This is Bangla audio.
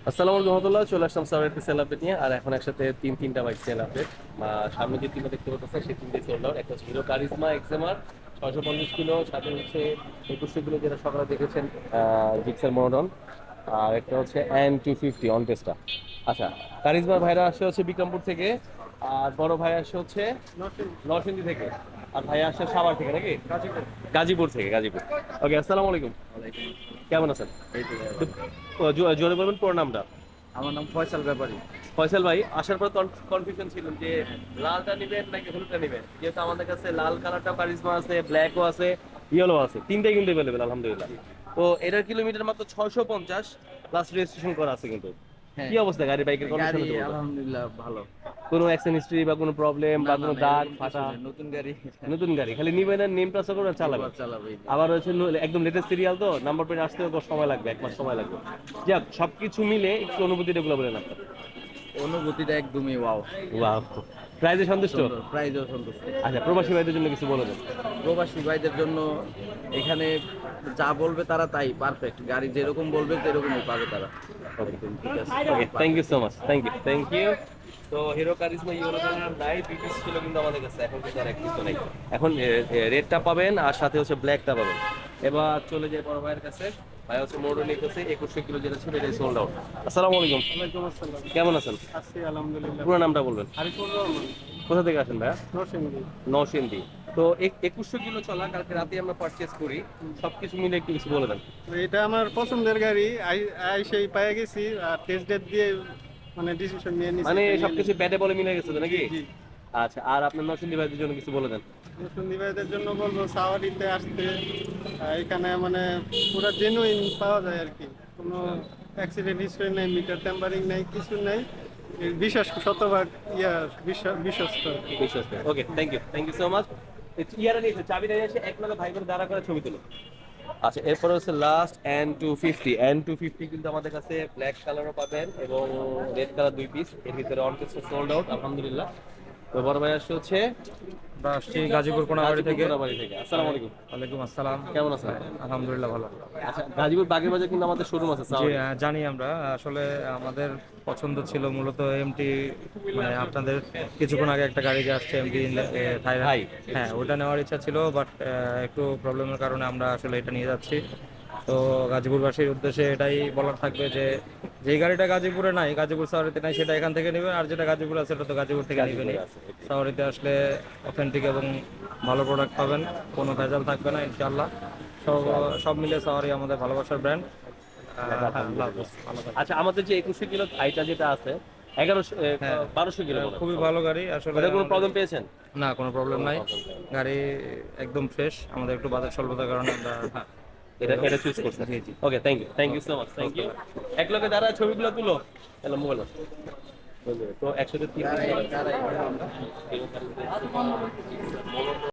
আসসালামু আলাইকুম রহমতুল্লাহ, চলে আসলাম সামনে একটা সেল আপডেট নিয়ে। আর এখন একসাথে তিনটা বাইক সেল আপডেট। সামনে যে তিনটা দেখতে পাচ্ছেন সেই তিনটে সোল্ড আউট। একটা হচ্ছে হিরো কারিজমা এক্সএমআর 650 কিলো, সাথে হচ্ছে 2100 কিলো যেটা সকালে দেখেছেন জিক্সার মনোডন। আর একটা হচ্ছে N250 অন টেস্টা। আচ্ছা, কারিজমা ভাইরা আসছে হচ্ছে বিক্রমপুর থেকে, আর বড় ভাই আসছে হচ্ছে নরসিংদী থেকে, আর ভাই আসছে সাভার থেকে নাকি গাজীপুর থেকে গাজীপুর। ওকে, আসসালামু আলাইকুম। কেমন আছেন? এই তো ভাই তো, ভালো। জোরে বলবেন পুরো নামটা। আমার নাম ফয়সাল ব্যাপারী। ফয়সাল ভাই, আসার পর কনফিউশন ছিলেন যে লালটা নিবেন নাকি হলুদটা নিবেন, যেহেতু আমাদের কাছে লাল কালারটা কারিজমা আছে, ব্ল্যাকও আছে, ইয়েলো আছে, তিনটাই কিন্তু অ্যাভেলেবেল আলহামদুলিল্লাহ। তো এটার কিলোমিটার মাত্র 650 প্লাস রেজিস্ট্রেশন করা আছে কিন্তু। হ্যাঁ, কি অবস্থা গাড়ি বাইকের গাড়ি কন্ডিশন? আলহামদুলিল্লাহ ভালো। কোনো অ্যাক্সিডেন্ট হিস্ট্রি বা কোনো প্রবলেম না বা না কোনো না, দাগ এরকম কিছু ফাটা? নেই, নতুন গাড়ি। নতুন গাড়ি, খালি নিবেন আর নেম প্লাস করে চালাবেন। দুবার চালাবে এই তো। আবার হচ্ছে একদম লেটেস্ট সিরিয়াল, তো নাম্বার প্লেট আসতে সময় লাগবে, 1 মাস সময় লাগবে। যাক, সবকিছু মিলে একটু অনুভূতিটা গুলো বলেন আপনার। অনুভূতিটা একদমই ওয়াও। ওয়াও, প্রাইজে সন্তুষ্ট? সুন্দর, প্রাইজও সন্তুষ্ট। আচ্ছা, প্রবাসী ভাইদের জন্য কিছু বলে দেন। প্রবাসী ভাইদের জন্য এখানে যা বলবে তারা তাই পারফেক্ট, গাড়ি যেরকম বলবে সেরকমই পাবে তারা। ওকে, একদম ঠিক আছে। Okay, thank you so much, thank you. তো হিরো কারিজমা ইয়েলো কালার নাই, পিস ছিল কিন্তু আমাদের কাছে, এখন কিন্তু আর এক পিস নাই। এখন রেডটা পাবেন আর সাথে হচ্ছে ব্ল্যাকটা পাবেন। এবার চলে যায় বড় ভাইয়ের কাছে। ভাই হচ্ছে মোটর নিতেছে 2100 কিলো যেটা ছিল, এটা সোল্ড আউট। আসসালামু আলাইকুম। ওয়ালাইকুম আসসালাম। কেমন আছেন? আছি আলহামদুলিল্লাহ। পুরো নামটা বলবেন। আরিফুর রহমান, কোথা থেকে আসেন ভাইয়া? নরসিংদী। নরসিংদী। তো 2100 কিলো চলা, কালকে রাতে আমরা পারচেজ করি, সবকিছু মিলে একটু কিছু বলে দেন। তো এটা আমার পছন্দের গাড়ি, সেই পেয়ে গেছি আর টেস্ট ডেট দিয়ে মানে ডিসিশন নিয়ে নিছি। মানে এটা নিয়ে সবকিছু ব্যাটে বলে মিলে গেছে তো নাকি? জি জি। আচ্ছা, আর আপনার নরসিংদী ভাইদের জন্য কিছু বলে দেন। সন্দীপ ভাইদের জন্য বলবো সাওয়ারিতে আসতে। এখানে মানে পুরো জেনুইন পাওয়া যায় আর কি, কোনো অ্যাক্সিডেন্ট হিস্টরি নেই, মিটার টেম্পারিং নেই, কিছু নেই। বিশেষ শতভাগ বিশ্বস্ত আর কি। বিশ্বস্ত। ওকে, থ্যাংক ইউ সো মাচ। ইয়ারা নিয়েছে চাবি নিয়ে এসে এক লগে ভাই করে দাঁড়া করে ছবি তুলো। আচ্ছা, এরপরে হচ্ছে লাস্ট N250 কিন্তু আমাদের কাছে ব্ল্যাক কালারও পাবেন এবং রেড কালার 2 পিস, এর ভিতরে অন টেস্ট সোল্ড আউট আলহামদুলিল্লাহ। তো বড় ভাই আসছে হচ্ছে আমরা আসছি গাজীপুর কোনাবাড়ি থেকে। কোনাবাড়ি থেকে। আসসালামু আলাইকুম। ওয়ালাইকুম আসসালাম। কেমন আছেন? আলহামদুলিল্লাহ ভালো। আচ্ছা, গাজীপুর বাগের বাজার কিন্তু আমাদের শোরুম আছে জি, সাউথ। জানি আমরা। আসলে আমাদের পছন্দ ছিল মূলত এমটি, মানে আপনাদের কিছুক্ষণ আগে একটা গাড়ি যে আসছে এমটি থাইরাইড, হাই। হ্যাঁ ওটা নেওয়ার ইচ্ছা ছিল, বাট একটু প্রবলেমের কারণে আমরা আসলে এটা নিয়ে যাচ্ছি। তো গাজীপুরবাসীর উদ্দেশ্যে এটাই বলার থাকবে যে যেই গাড়িটা গাজীপুরে নাই, গাজীপুর সাওয়ারিতে নাই, সেটা এখান থেকে নেবেন, আর যেটা গাজীপুর আছে সেটা তো গাজীপুর থেকে নেবেনই। সাওয়ারিতে আসলে অথেন্টিক এবং ভালো প্রোডাক্ট পাবেন, কোনো ভেজাল থাকবে না ইনশাআল্লাহ। সব সব মিলে সাওয়ারি আমাদের ভালোবাসার ব্র্যান্ড। আল্লাহ হাফেজ, ভালো থাকবেন। আচ্ছা, আমাদের যে 2100 কিলো আইটা যেটা আছে 1100 হ্যাঁ, 1200 কিলো বলে। খুবই ভালো গাড়ি আসলে। ওটা কোনো আমাদের- প্রবলেম পেয়েছেন? না, কোনো প্রবলেম নাই, problem নেই। গাড়ি একদম ফ্রেশ। আমাদের একটু বাজেট স্বল্পতার কারণে আমরা এটা চুজ করছেন। জি জি। Okay, thank you so much, thank you. এক লগে দাঁড়া ছবিগুলো তুলো, তাহলে মোবাইল তো একসাথে তিন গাড়ি